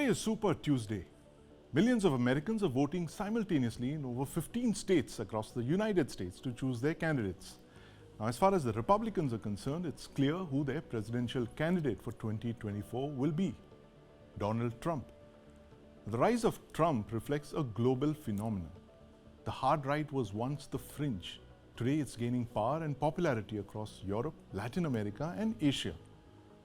Today is Super Tuesday. Millions of Americans are voting simultaneously in over 15 states across the United States to choose their candidates. Now, as far as the Republicans are concerned, it's clear who their presidential candidate for 2024 will be: Donald Trump. The rise of Trump reflects a global phenomenon. The hard right was once the fringe. Today it's gaining power and popularity across Europe, Latin America and Asia.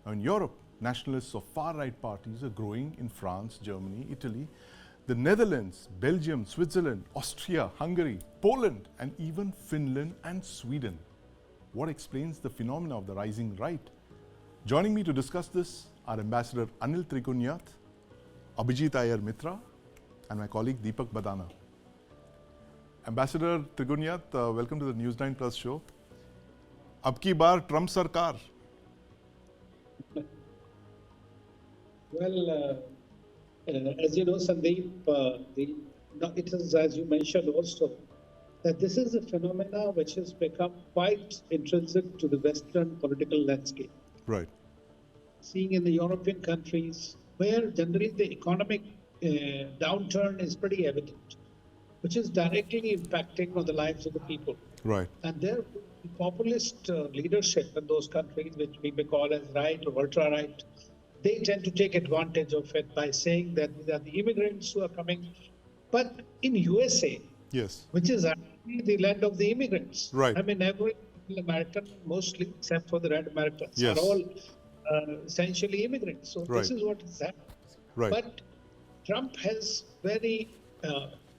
Now, in Europe, nationalists of far-right parties are growing in France, Germany, Italy, the Netherlands, Belgium, Switzerland, Austria, Hungary, Poland and even Finland and Sweden. What explains the phenomena of the rising right? Joining me to discuss this are Ambassador Anil Trigunayat, Abhijit Iyer Mitra and my colleague Deepak Bhadana. Ambassador Trigunayat, welcome to the News9 Plus Show. Ab ki baar Trump sarkar. Well, as you know, Sandeep, it is, as you mentioned also, that this is a phenomena which has become quite intrinsic to the Western political landscape. Right. Seeing in the European countries, where generally the economic downturn is pretty evident, which is directly impacting on the lives of the people. Right. And their populist leadership in those countries, which we may call as right or ultra-right, they tend to take advantage of it by saying that these are the immigrants who are coming. But in USA, Yes. which is actually the land of the immigrants. Right. I mean, every American, mostly, except for the red Americans, Yes. are all essentially immigrants. So Right. this is what is happening. Right. But Trump has very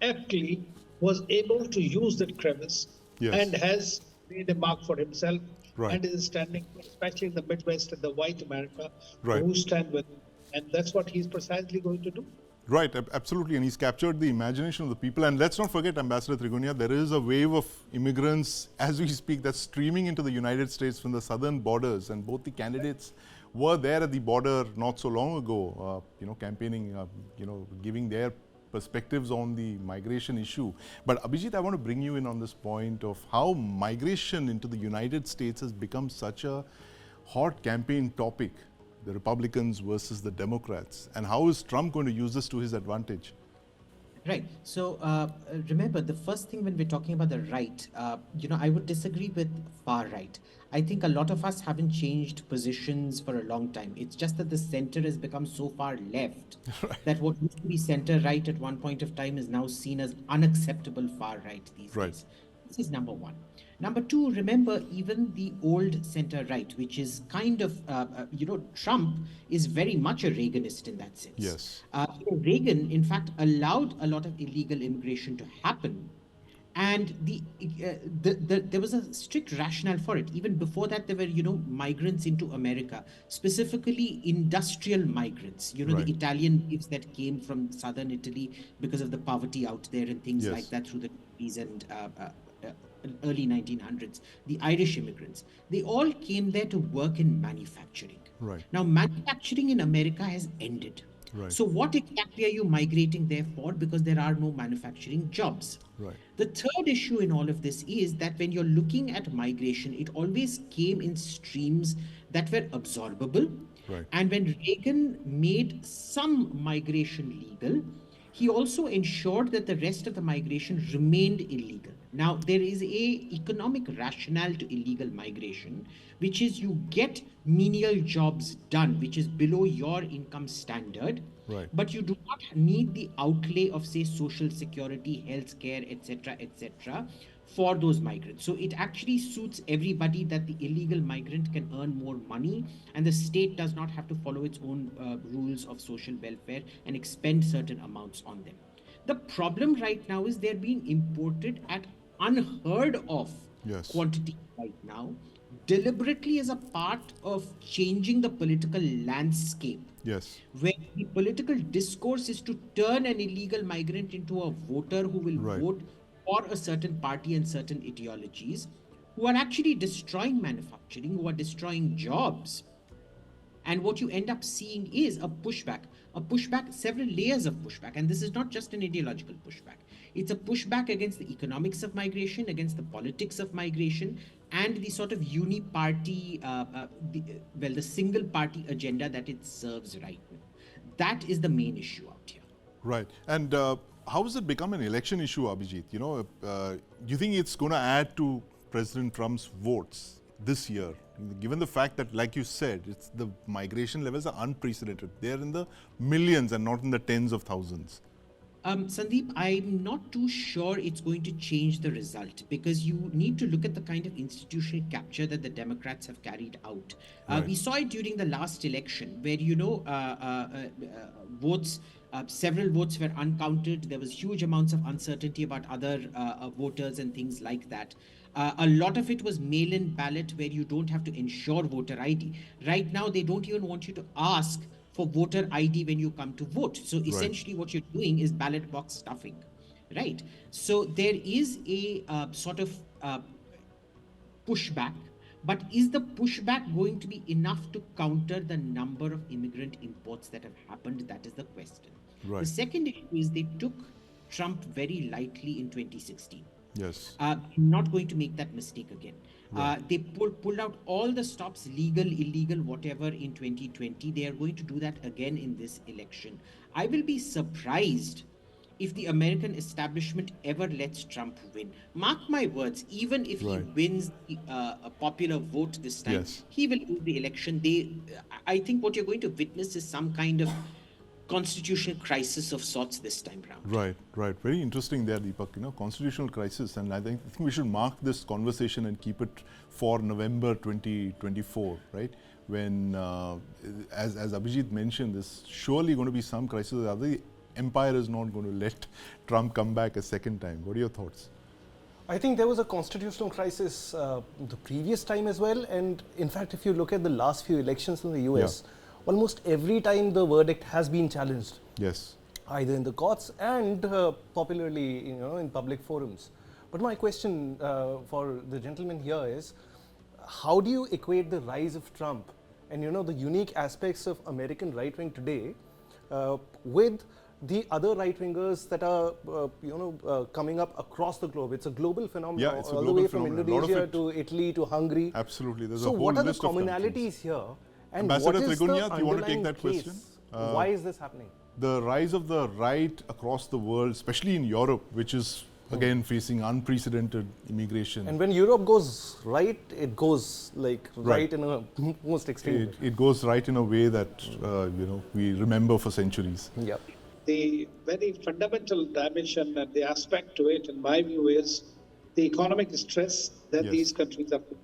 aptly was able to use that crevice Yes. and has made a mark for himself. Right. And is standing, especially in the Midwest and the white America, Right. who stand with him. And that's what he's precisely going to do. Right, absolutely. And he's captured the imagination of the people. And let's not forget, Ambassador Trigunayat, there is a wave of immigrants as we speak that's streaming into the United States from the southern borders. And both the candidates were there at the border not so long ago, campaigning, giving their perspectives on the migration issue. But Abhijit, I want to bring you in on this point of how migration into the United States has become such a hot campaign topic. The Republicans versus the Democrats, and how is Trump going to use this to his advantage? Right. So remember, the first thing when we're talking about the right, I would disagree with far right. I think a lot of us haven't changed positions for a long time. It's just that the center has become so far left that what used to be center right at one point of time is now seen as unacceptable far right these days. This is number one. Number two, remember, even the old center right, which is kind of, Trump is very much a Reaganist in that sense. Yes. Reagan, in fact, allowed a lot of illegal immigration to happen. And there was a strict rationale for it. Even before that, there were, migrants into America, specifically industrial migrants, Right. the Italian natives that came from southern Italy because of the poverty out there and things Yes. like that through the 80s and early 1900s, the Irish immigrants, they all came there to work in manufacturing. Right. Now, manufacturing in America has ended. Right. So what exactly are you migrating there for? Because there are no manufacturing jobs. Right. The third issue in all of this is that when you're looking at migration, it always came in streams that were absorbable. Right. And when Reagan made some migration legal, he also ensured that the rest of the migration remained illegal. Now, there is a economic rationale to illegal migration, which is you get menial jobs done, which is below your income standard, Right. but you do not need the outlay of, say, social security, healthcare, etc., for those migrants. So it actually suits everybody that the illegal migrant can earn more money and the state does not have to follow its own rules of social welfare and expend certain amounts on them. The problem right now is they're being imported at unheard of Yes. quantity right now, deliberately as a part of changing the political landscape, Yes. where the political discourse is to turn an illegal migrant into a voter who will Right. vote for a certain party and certain ideologies, who are actually destroying manufacturing, who are destroying jobs. And what you end up seeing is a pushback, several layers of pushback. And this is not just an ideological pushback. It's a pushback against the economics of migration, against the politics of migration, and the sort of uni-party, the single party agenda that it serves right now. That is the main issue out here. Right. And how has it become an election issue, Abhijit? Do you think it's going to add to President Trump's votes this year? Given the fact that, like you said, the migration levels are unprecedented. They're in the millions and not in the tens of thousands. Sandeep, I'm not too sure it's going to change the result, because you need to look at the kind of institutional capture that the Democrats have carried out. Right. We saw it during the last election where, votes, several votes were uncounted. There was huge amounts of uncertainty about other voters and things like that. A lot of it was mail-in ballot where you don't have to ensure voter ID. Right now, they don't even want you to ask for voter ID when you come to vote. So essentially what you're doing is ballot box stuffing, right? So there is a sort of pushback, but is the pushback going to be enough to counter the number of immigrant imports that have happened? That is the question. Right. The second issue is they took Trump very lightly in 2016. Yes. Not going to make that mistake again. They pulled out all the stops, legal, illegal, whatever, in 2020. They are going to do that again in this election. I will be surprised if the American establishment ever lets Trump win. Mark my words, even if he wins a popular vote this time, he will lose the election. I think what you're going to witness is some kind of constitutional crisis of sorts this time round. Right. Very interesting there, Deepak. Constitutional crisis, and I think we should mark this conversation and keep it for November 2024, right? When, as Abhijit mentioned, there's surely going to be some crisis. The other empire is not going to let Trump come back a second time. What are your thoughts? I think there was a constitutional crisis the previous time as well, and in fact, if you look at the last few elections in the US, almost every time the verdict has been challenged. Yes. Either in the courts and popularly, in public forums. But my question for the gentleman here is, how do you equate the rise of Trump and the unique aspects of American right wing today with the other right-wingers that are, coming up across the globe? It's a global phenomenon, it's a all global the way from phenomenon. Indonesia to Italy to Hungary. Absolutely. There's So a whole what are the list of commonalities countries here? And Ambassador what is Trigunayat, the you want to take underlying that case? question? Why is this happening? The rise of the right across the world, especially in Europe, which is again facing unprecedented immigration. And when Europe goes right, it goes right in a most extreme way. It goes right in a way that we remember for centuries. Yeah. The very fundamental dimension and the aspect to it, in my view, is the economic stress that these countries are facing.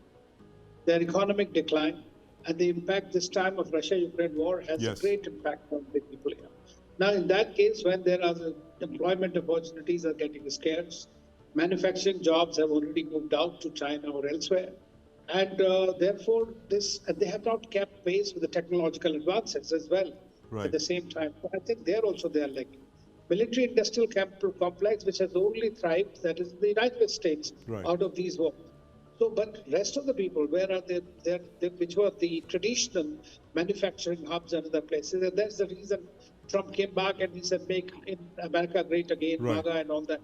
Their economic decline and the impact this time of Russia-Ukraine war has a great impact on the people here. Now, in that case, when there are the employment opportunities are getting scarce, manufacturing jobs have already moved out to China or elsewhere, and therefore they have not kept pace with the technological advances as well. At the same time, I think they are lagging. Military-industrial complex, which has only thrived, that is the United States, out of these wars. So, but rest of the people, where are they? Which were the traditional manufacturing hubs and other places. And that's the reason Trump came back and he said, "Make in America great again," MAGA and all that.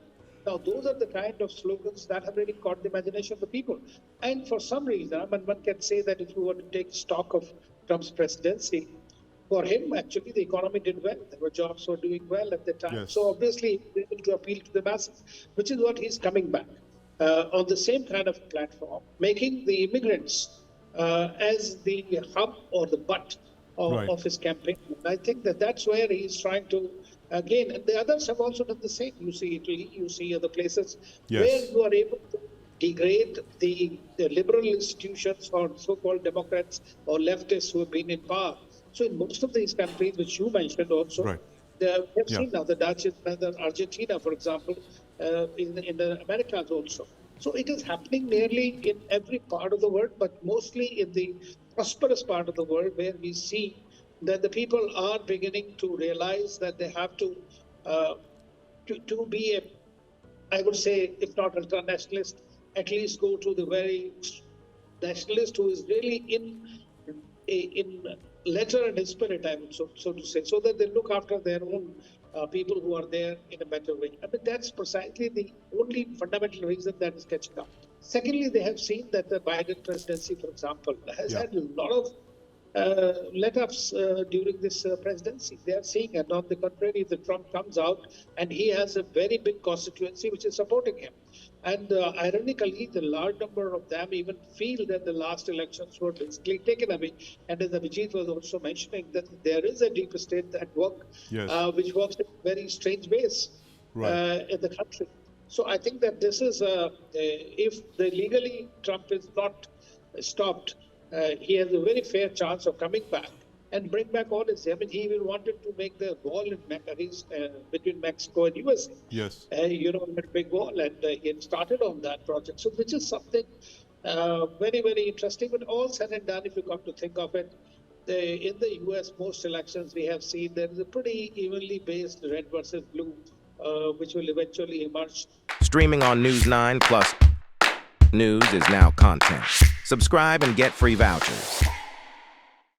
Now, those are the kind of slogans that have really caught the imagination of the people. And for some reason, one can say that if you were to take stock of Trump's presidency, for him, actually, the economy did well. There were jobs were doing well at the time. So obviously, he's able to appeal to the masses, which is what he's coming back. On the same kind of platform, making the immigrants as the hub or the butt of his campaign. And I think that's where he's trying to, again, and the others have also done the same. You see Italy, you see other places where you are able to degrade the liberal institutions or so-called Democrats or leftists who have been in power. So in most of these countries, which you mentioned also, we have seen now the Dutch, Argentina, for example, in the Americas also. So it is happening nearly in every part of the world, but mostly in the prosperous part of the world, where we see that the people are beginning to realize that they have to be I would say, if not ultra-nationalist, at least go to the very nationalist who is really in letter and in spirit, I would so to say, so that they look after their own people who are there in a better way. I mean, that's precisely the only fundamental reason that is catching up. Secondly, they have seen that the Biden presidency, for example, has had a lot of let us during this presidency. They are seeing, and on the contrary, the Trump comes out and he has a very big constituency which is supporting him. And ironically, the large number of them even feel that the last elections were basically taken away. And as Abhijit was also mentioning, that there is a deep state at work, Yes. which works in very strange ways in the country. So I think that this is, if the legally Trump is not stopped, he has a very fair chance of coming back and bring back all his. I mean, he even wanted to make the wall in between Mexico and USA. Yes. That big wall, and he had started on that project. So, which is something very, very interesting. But all said and done, if you come to think of it, in the US, most elections we have seen there is a pretty evenly based red versus blue, which will eventually emerge. Streaming on News9 Plus. News is now content. Subscribe and get free vouchers.